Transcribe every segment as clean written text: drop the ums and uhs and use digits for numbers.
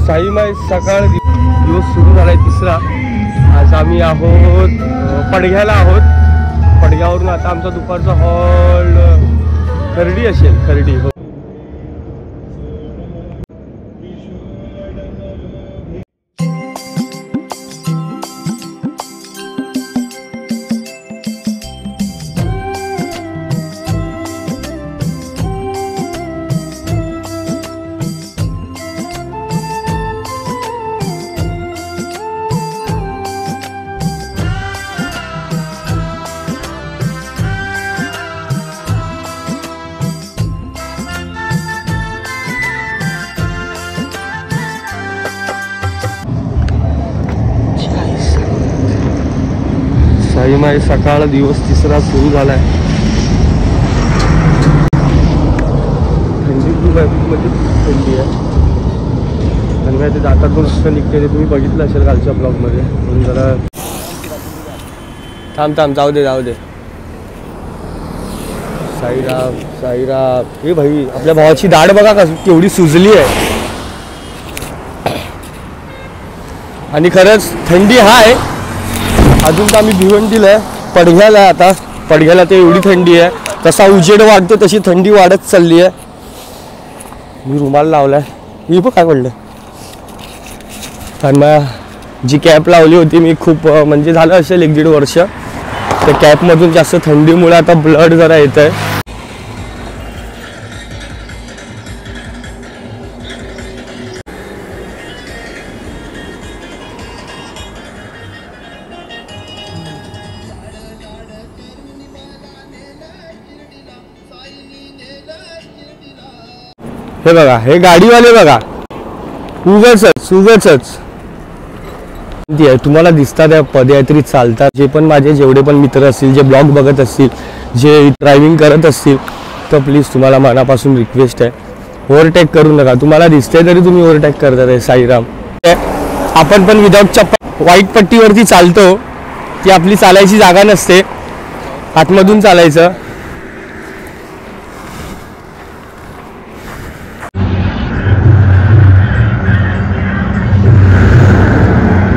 साईमाई सकाळ दिवस सुरू झालाय तिसरा। आज आम्ही आहोत पडघ्याला आहोत। पडघ्यावरून आता आमचा दुपारचा हॉल खर्डी असेल, खर्डी हो। साईमाई सकाळ दिवस तिसरा सुरू झालाय। थंडी खूप आहे, म्हणजे थंडी आहे। आणि ते दातातून असं निघते ते तुम्ही बघितलं असेल कालच्या ब्लॉगमध्ये। म्हणून जरा थांब जाऊ दे साईराम साईराम। हे भाई आपल्या भावाची दाढ बघा का केवढी सुजली आहे। आणि खरंच थंडी हाय। अजून तर आम्ही भिवंडीला पडघ्याला आहे। आता पडघ्याला ते एवढी थंडी आहे, तसा उजेड वाढतो तशी थंडी वाढत चालली आहे। मी रुमाल लावलाय, ही पण काय पडलं। आणि जी कॅप लावली होती मी खूप म्हणजे झालं असेल 1-1.5 वर्ष, त्या कॅपमधून जास्त थंडीमुळे आता ब्लड जरा येत आहे। हे बघा, हे गाडीवाले बघा उगाचच तुम्हाला दिसतात त्या पदयात्री चालतात। जे पण माझे जेवढे पण मित्र असतील, जे ब्लॉग बघत असतील, जे ड्रायव्हिंग करत असतील, तर प्लीज तुम्हाला मनापासून रिक्वेस्ट आहे, ओव्हरटेक करू नका। तुम्हाला दिसतंय तरी तुम्ही ओव्हरटेक करतात। साईराम आपण पण विदाउट चप्पल व्हाईट पट्टीवरती चालतो, ती आपली चालायची जागा नसते, आतमधून चालायचं।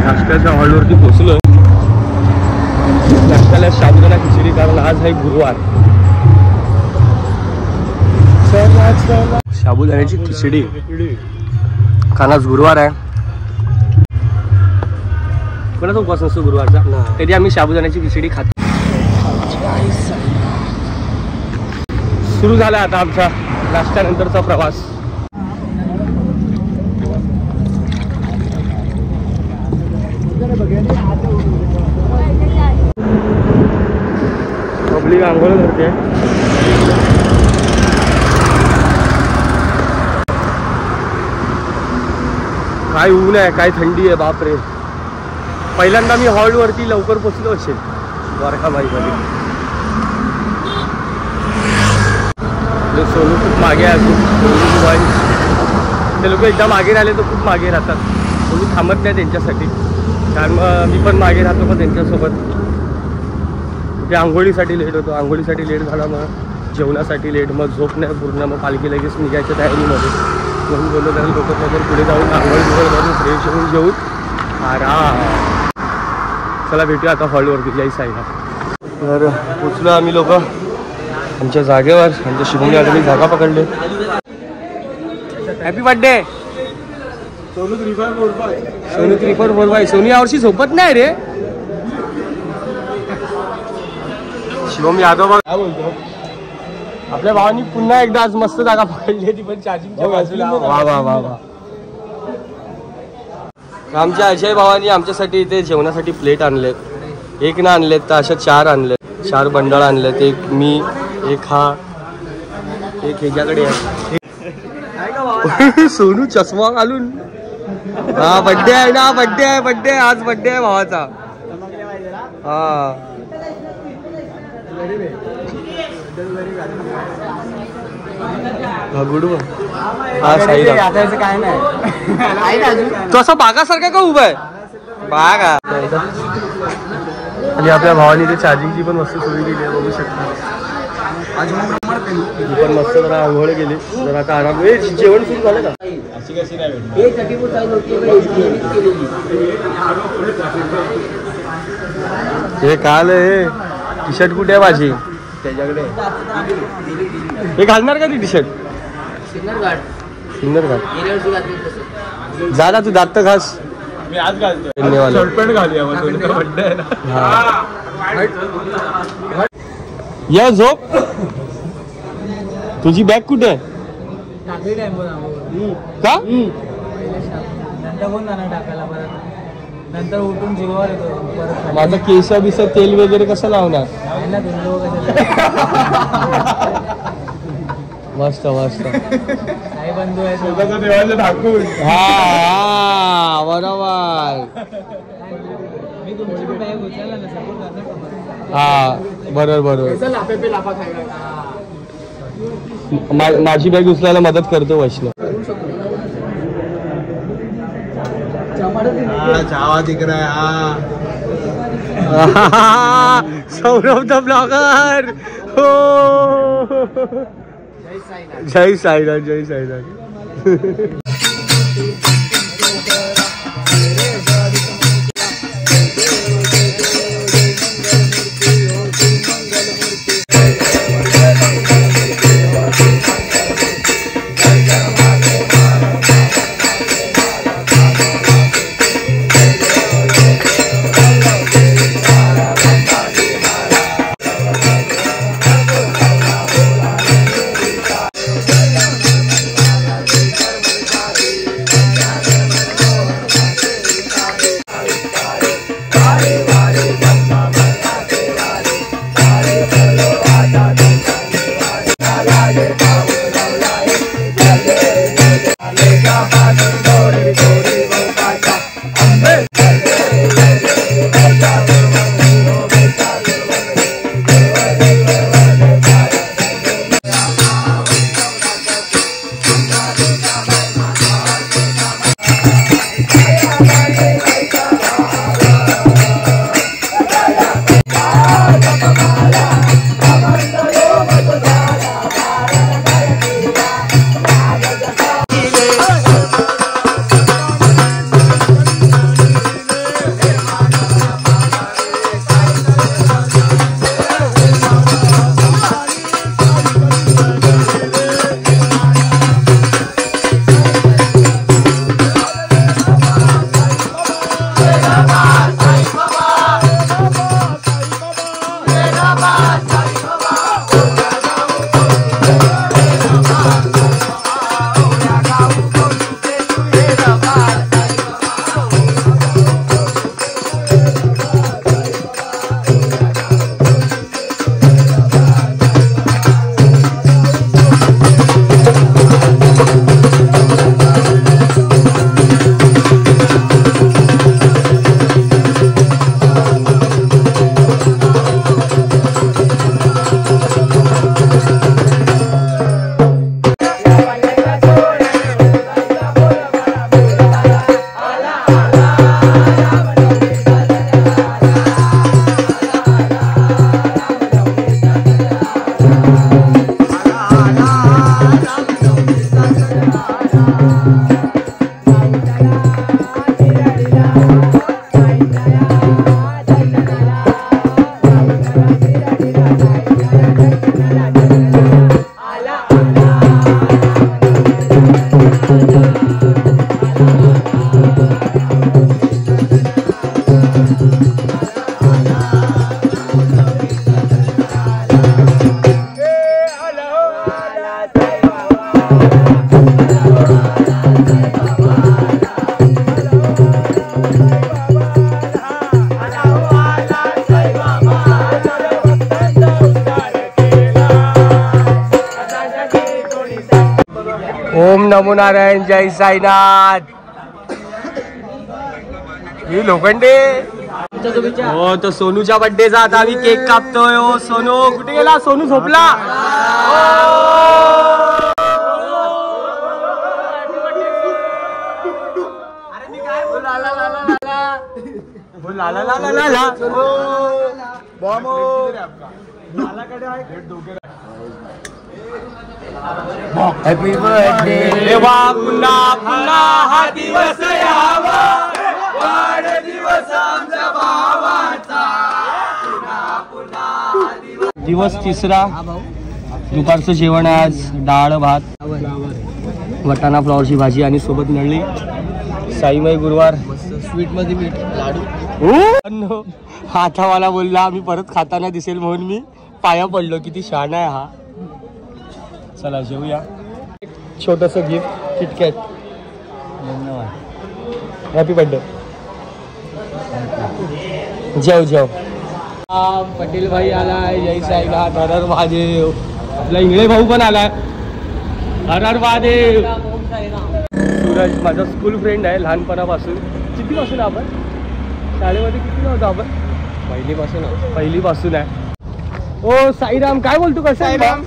नाश्त्याच्या हॉलवरती पोहोचलो। नाश्त्याला साबुदाणा खिचडी, कारण आज आहे गुरुवार। साबुदाण्याची खिचडी कारण आज गुरुवार आहे। कोणाचा उपवास नसतो गुरुवारचा, तरी आम्ही साबुदाण्याची खिचडी खातो। सुरू झाला आता आमचा नाश्त्यानंतरचा प्रवास। पब्लिक आंघोळ करते। काय ऊन आहे, काय थंडी आहे, बापरे। पहिल्यांदा मी हॉलवरती लवकर पोचलो असेल द्वारकामाईमध्ये। सोनू खूप मागे आहे, ते लोक एकदा मागे राहिले तर खूप मागे राहतात। कोणी थांबत नाही त्यांच्यासाठी, कारण मग मी पण मागे राहतो पण त्यांच्यासोबत। ते आंघोळीसाठी लेट होतो, आंघोळीसाठी लेट झाला, मग जेवणासाठी लेट, मग झोप नाही पूर्ण, मग पालखी लगेच निघायच्या तयारीमध्ये। म्हणून बोललो त्याला लोक नगर पुढे जाऊन आंघोळी करून फ्रेश होऊन जेवून आराम। चला भेटूया आता हॉलवरती जय साईराम। तर पोचलो आम्ही लोक आमच्या जागेवर। आमच्या शुभमने आता मी जागा पकडले। Happy birthday Sonu 345। सोनू यावर्षी झोपत नाही रे। शिवम यादव काय बोलतो, आपल्या भावानी पुन्हा एकदा आज मस्त जागा पकडली, ती पण चार्जिंगच्या बाजूला। वा वा वा वा। आमच्या अजय भावानी आमच्यासाठी इथे जेवणासाठी प्लेट आणलेत। एक ना आणलेत तर अशा 4 आणलेत, 4 बंडळ आणलेत। एक मी, एक हा, एक ह्याच्याकडे आहे। सोनू चष्मा घालून। हा बर्थडे आहे ना, बर्थडे आहे आज, बर्थडे आहे भावाचा। हा गुडू हा साईराम। काय नाही तो असं बागासारखा का उभा आहे, बाग। आणि आपल्या भावानी ते चार्जिंगची पण वस्तू सोयी केली आहे, बघू शकता। मी पण मस्त जरा आंघोळ गेली जरा आता आराम. जेवण सुरू झालं का? अशी कशी नाही भेटली. हे काल हे टी शर्ट कुठे आहे माझी त्याच्याकडे हे घालणार का ती टी शर्ट? सिन्नर घाट जा ना तू दात घास. मी आज घालतो शर्ट पॅन्ट घालूया बड्डे आहे ना. या झोप. तुझी बॅग कुठे आहे का? नंतर उठून जीवावर येतो. माझं केस बिस तेल वगैरे कसं लावणार? मस्त मस्त साई बंधू आहे देवाचं ठाकूर. हा बरोबर. मी तुमची बॅग उचलला ना सपोर्ट करणार. हा बरोबर बरोबर. लाफा खायला माझी बॅग उचलायला मदत करतो वैष्णव. जावा तिकडे. Saurabh the blogger. हो जय साईनाथ जय साईनाथ. ओम नमो नारायण जय साईनाथ. ही लोखंडे हो तो सोनूच्या बर्थडेचा आता आम्ही केक कापतोय. हो सोनू कुठे गेला? सोनू झोपला. हॅपी बर्थडे देवा पुन्हा पुन्हा हा दिवस यावा वाढदिवस आमच्या भावाचा दिवस तिसरा दुपारचं जेवण आज डाळ भात वटाणा फ्लॉवरची भाजी आणि सोबत नळली साईमाई गुरुवार स्वीट मध्ये मीठ लाडू अन्न आता मला बोलला मी परत खाताना दिसेल म्हणून मी पाया पडलो किती छान आहे हा चला जेऊया छोटस गिफ्ट किटकॅट हॅपी बर्थडे जेव जेव पटेल भाई आलाय जय साईनाथ हर हर महादेव आपला इंगळे भाऊ पण आलाय हर हर महादेव सूरज माझा स्कूल फ्रेंड आहे लहानपणापासून कितीपासून आपण शाळेमध्ये किती होतो आपण पहिलीपासून आहे ओ साईराम काय बोलतो का साईराम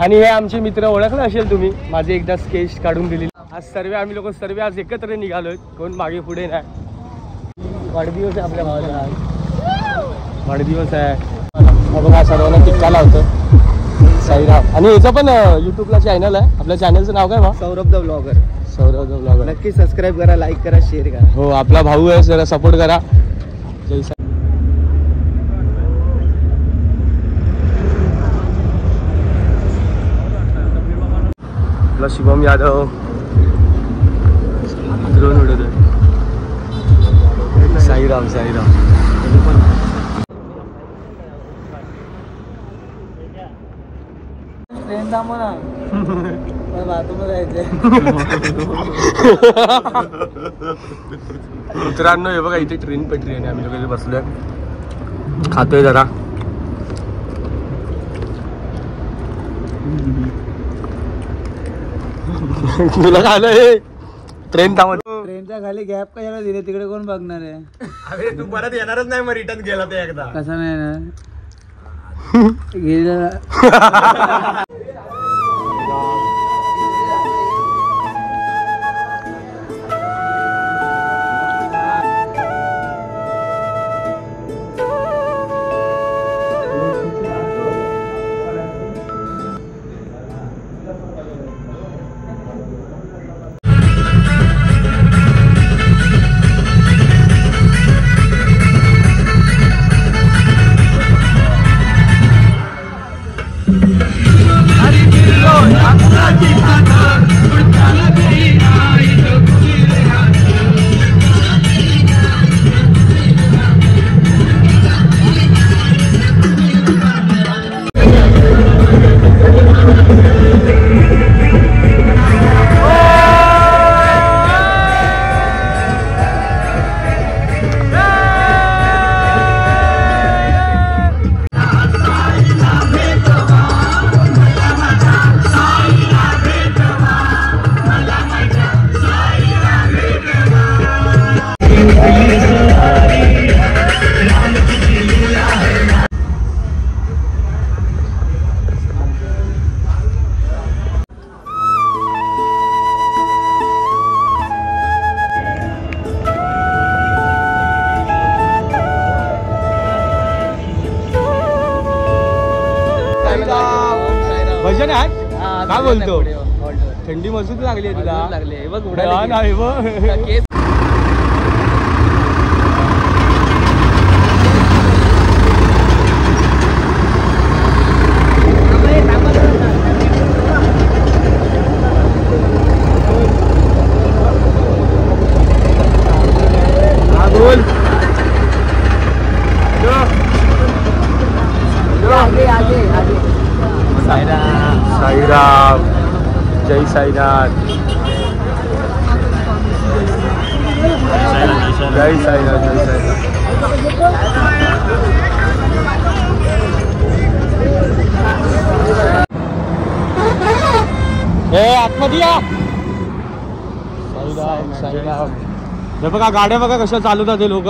आणि हे आमचे मित्र ओळखलं असेल तुम्ही माझे एकदा स्केच काढून दिली आज सर्व आम्ही लोक सर्व आज एकत्र निघालोय कोण मागे पुढे नाही वाढदिवस आहे आपल्या भावाचा वाढदिवस आहे बघा सर्वांना टिक्का लावतो साईराम आणि याचं पण युट्यूबला चॅनल आहे आपल्या चॅनलचं नाव काय सौरभ द ब्लॉगर नक्की सबस्क्राईब करा लाईक करा शेअर करा हो आपला भाऊ आहे जरा सपोर्ट करा जय साई आपला शुभम यादव ड्रोन उडवतोय साईराम ट्रेन थांबव ना बाथरूमला जायचंय मित्रांनो हे बघा इथे ट्रेन पेटली आणि आम्ही लोक इथे बसलोय खातोय जरा तुला काय आलं ट्रेन थांबत ट्रेनच्या खाली गॅप कशाला दिले तिकडे कोण बघणार आहे अरे तू परत येणारच नाही मग रिटर्न गेला ते एकदा कसा नाही ना गेला भजन आहे काय बोलतो थंडी मजबूत लागली तुला लागले बघ नाही बघ बोल साईराम जय साईनाथ जय साईनाथ जय साईनाथ हे आतमध्ये या साईराम साईराम हे बघा गाड्या बघा कशा चालवतात हे लोक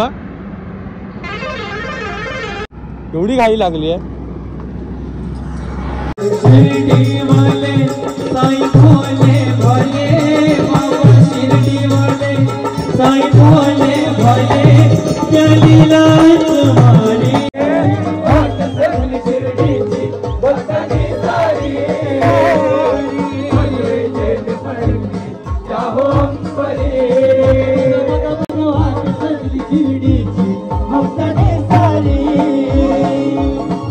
एवढी घाई लागली आहे शिर्डी वाले साईं भोले भोले बाबा शिर्डी वाले साईं भोले भोले क्या लीला तुम्हारी शिर्डीची भक्ताची सारी शिर्डीची हौसने सारी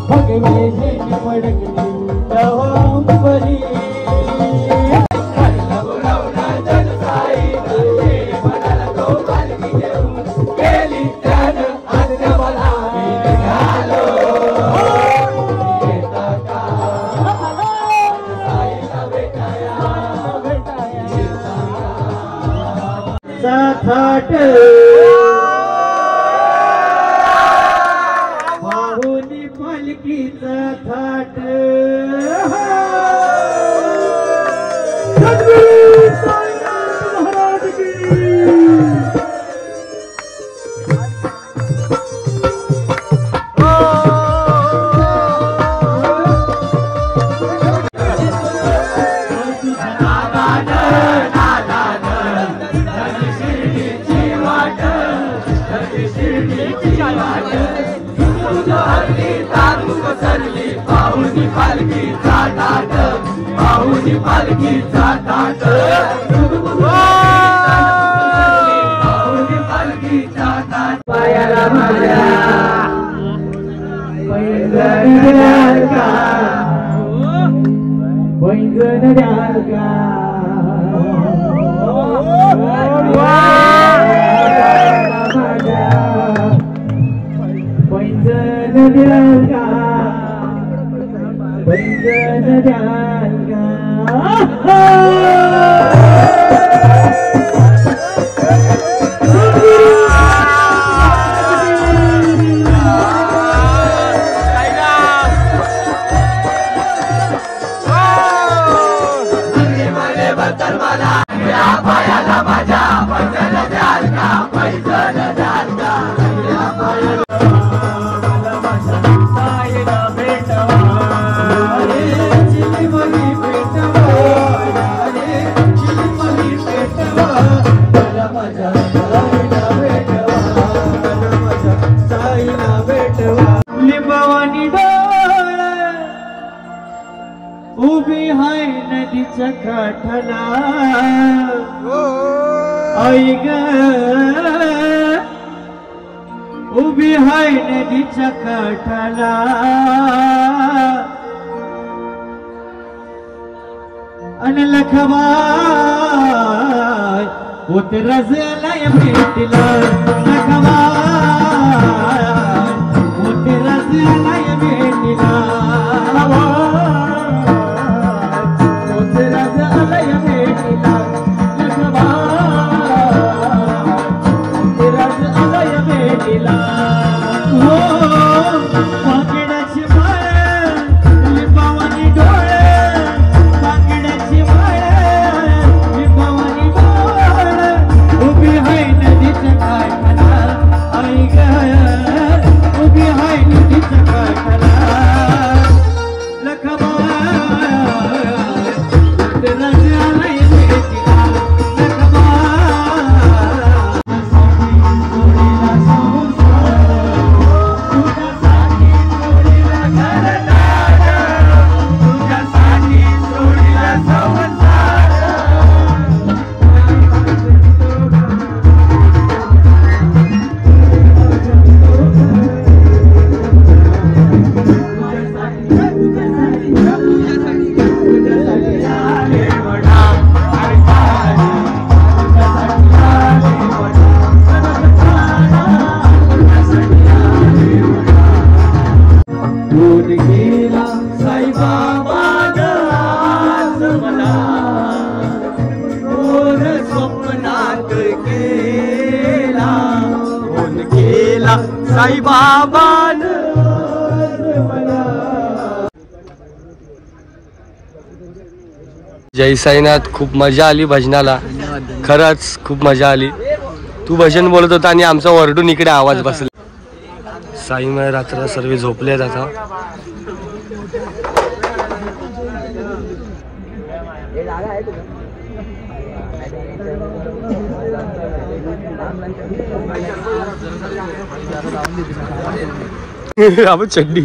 भगवे झेंडी फडकली नवंबरी थाट पाहुनी पालखीचा थाट सद्गुरू साईनाथ महाराज की पायाला माझ्या पैंजण द्याल का पैंजण द्याल का पैंजण द्याल का उभी हाय नदीच्या काठाला आई ग उभी हाय नदीच्या काठाला अन लखवा होत रजला भेटला लखवा होत रजला भेटला साई बाबान जय साईनाथ. खूप मजा आली भजनाला, खरंच खूप मजा आली. तू भजन बोलत होता आणि आमचा वरडून इकडे आवाज बसला. साईमय रात्र सर्व झोपले जाता. चड्डी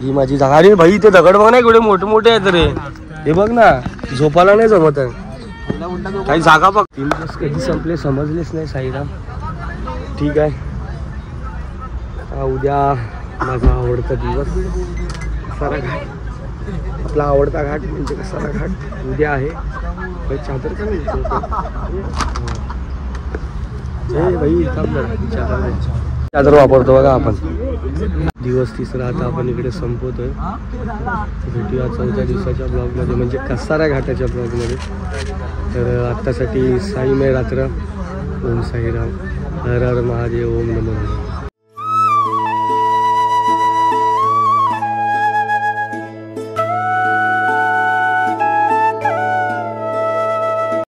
ही माझी जागा. अरे भाई ते दगड बघ ना, एवढे मोठे मोठे आहेत रे. हे बघ ना, झोपायला नाही जमत आहे. काही जागा बघ. 3 दिवस कधी संपले समजलेच नाही साईराम. ठीक आहे. उद्या माझा आवडता दिवस कसारा घाट. आपला आवडता घाट म्हणजे कसारा घाट उद्या आहे. चादर काय म्हणतो भाई चादर वापरतो बघा आपण. दिवस तिसरा आता आपण इकडे संपवतोय. भेटूया 4थ्या दिवसाच्या ब्लॉगमध्ये म्हणजे कसारा घाटाच्या ब्लॉगमध्ये. तर आत्तासाठी साईमय रात्र. ओम साईराम. हर हर महादेव. ओम नमो नारायण.